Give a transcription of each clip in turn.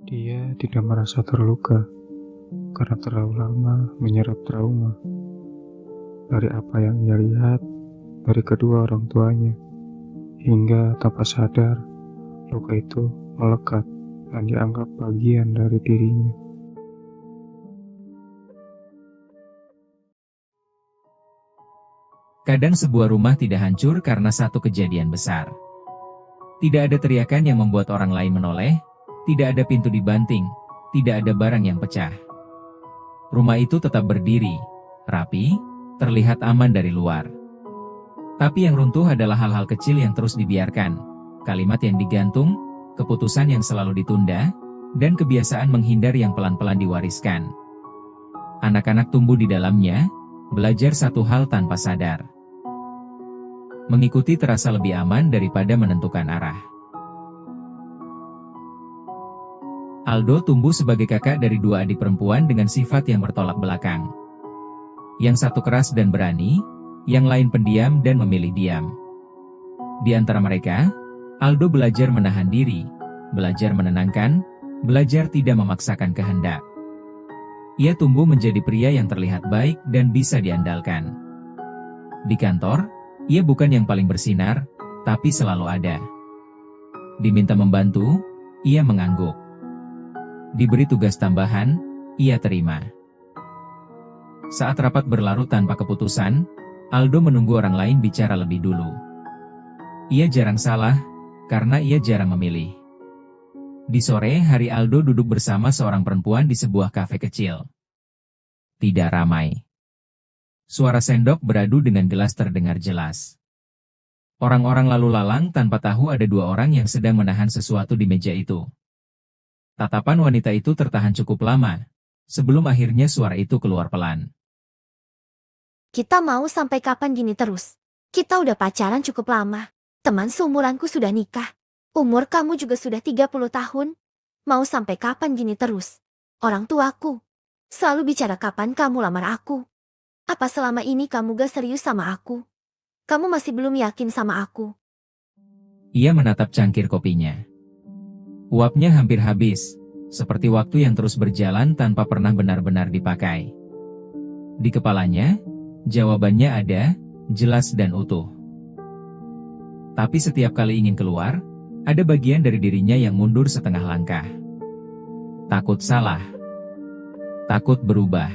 Dia tidak merasa terluka karena terlalu lama menyerap trauma dari apa yang ia lihat dari kedua orang tuanya, hingga tanpa sadar luka itu melekat dan dianggap bagian dari dirinya. Kadang sebuah rumah tidak hancur karena satu kejadian besar. Tidak ada teriakan yang membuat orang lain menoleh, tidak ada pintu dibanting, tidak ada barang yang pecah. Rumah itu tetap berdiri, rapi, terlihat aman dari luar. Tapi yang runtuh adalah hal-hal kecil yang terus dibiarkan, kalimat yang digantung, keputusan yang selalu ditunda, dan kebiasaan menghindar yang pelan-pelan diwariskan. Anak-anak tumbuh di dalamnya, belajar satu hal tanpa sadar. Mengikuti terasa lebih aman daripada menentukan arah. Aldo tumbuh sebagai kakak dari dua adik perempuan dengan sifat yang bertolak belakang. Yang satu keras dan berani, yang lain pendiam dan memilih diam. Di antara mereka, Aldo belajar menahan diri, belajar menenangkan, belajar tidak memaksakan kehendak. Ia tumbuh menjadi pria yang terlihat baik dan bisa diandalkan. Di kantor, ia bukan yang paling bersinar, tapi selalu ada. Diminta membantu, ia mengangguk. Diberi tugas tambahan, ia terima. Saat rapat berlarut tanpa keputusan, Aldo menunggu orang lain bicara lebih dulu. Ia jarang salah, karena ia jarang memilih. Di sore hari Aldo duduk bersama seorang perempuan di sebuah kafe kecil. Tidak ramai. Suara sendok beradu dengan gelas terdengar jelas. Orang-orang lalu lalang tanpa tahu ada dua orang yang sedang menahan sesuatu di meja itu. Tatapan wanita itu tertahan cukup lama, sebelum akhirnya suara itu keluar pelan. Kita mau sampai kapan gini terus? Kita udah pacaran cukup lama. Teman seumuranku sudah nikah. Umur kamu juga sudah 30 tahun. Mau sampai kapan gini terus? Orang tuaku selalu bicara kapan kamu lamar aku. Apa selama ini kamu gak serius sama aku? Kamu masih belum yakin sama aku? Ia menatap cangkir kopinya. Uapnya hampir habis, seperti waktu yang terus berjalan tanpa pernah benar-benar dipakai. Di kepalanya, jawabannya ada, jelas dan utuh. Tapi setiap kali ingin keluar, ada bagian dari dirinya yang mundur setengah langkah. Takut salah. Takut berubah.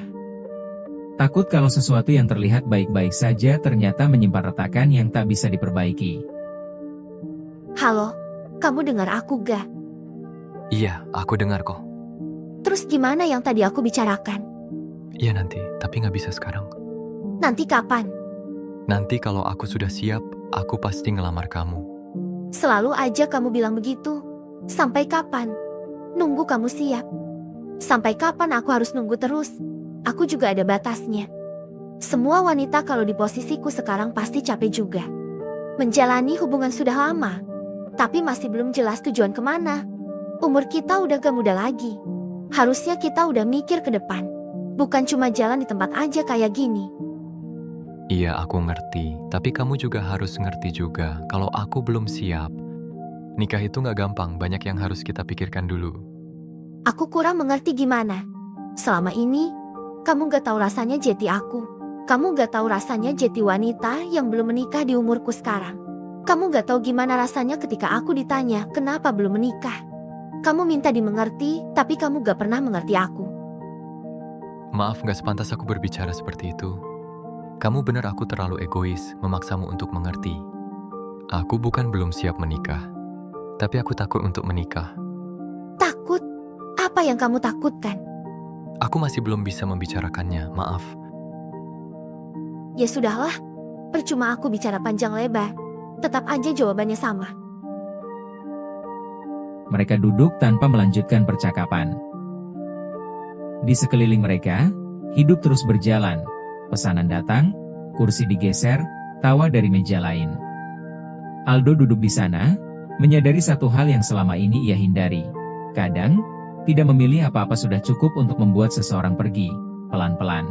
Takut kalau sesuatu yang terlihat baik-baik saja ternyata menyimpan retakan yang tak bisa diperbaiki. Halo, kamu dengar aku gak? Iya, aku dengar kok. Terus gimana yang tadi aku bicarakan? Iya nanti, tapi nggak bisa sekarang. Nanti kapan? Nanti kalau aku sudah siap, aku pasti ngelamar kamu. Selalu aja kamu bilang begitu. Sampai kapan? Nunggu kamu siap. Sampai kapan aku harus nunggu terus? Aku juga ada batasnya. Semua wanita kalau di posisiku sekarang pasti capek juga. Menjalani hubungan sudah lama, tapi masih belum jelas tujuan kemana. Umur kita udah gak muda lagi. Harusnya kita udah mikir ke depan. Bukan cuma jalan di tempat aja kayak gini. Iya, aku ngerti. Tapi kamu juga harus ngerti juga kalau aku belum siap. Nikah itu nggak gampang, banyak yang harus kita pikirkan dulu. Aku kurang mengerti gimana. Selama ini, kamu gak tahu rasanya jati aku. Kamu gak tahu rasanya jati wanita yang belum menikah di umurku sekarang. Kamu gak tahu gimana rasanya ketika aku ditanya kenapa belum menikah. Kamu minta dimengerti, tapi kamu gak pernah mengerti aku. Maaf, gak sepantas aku berbicara seperti itu. Kamu benar aku terlalu egois, memaksamu untuk mengerti. Aku bukan belum siap menikah, tapi aku takut untuk menikah. Takut? Apa yang kamu takutkan? Aku masih belum bisa membicarakannya, maaf. Ya sudahlah, percuma aku bicara panjang lebar. Tetap aja jawabannya sama. Mereka duduk tanpa melanjutkan percakapan. Di sekeliling mereka, hidup terus berjalan. Pesanan datang, kursi digeser, tawa dari meja lain. Aldo duduk di sana, menyadari satu hal yang selama ini ia hindari. Kadang, tidak memilih apa-apa sudah cukup untuk membuat seseorang pergi, pelan-pelan.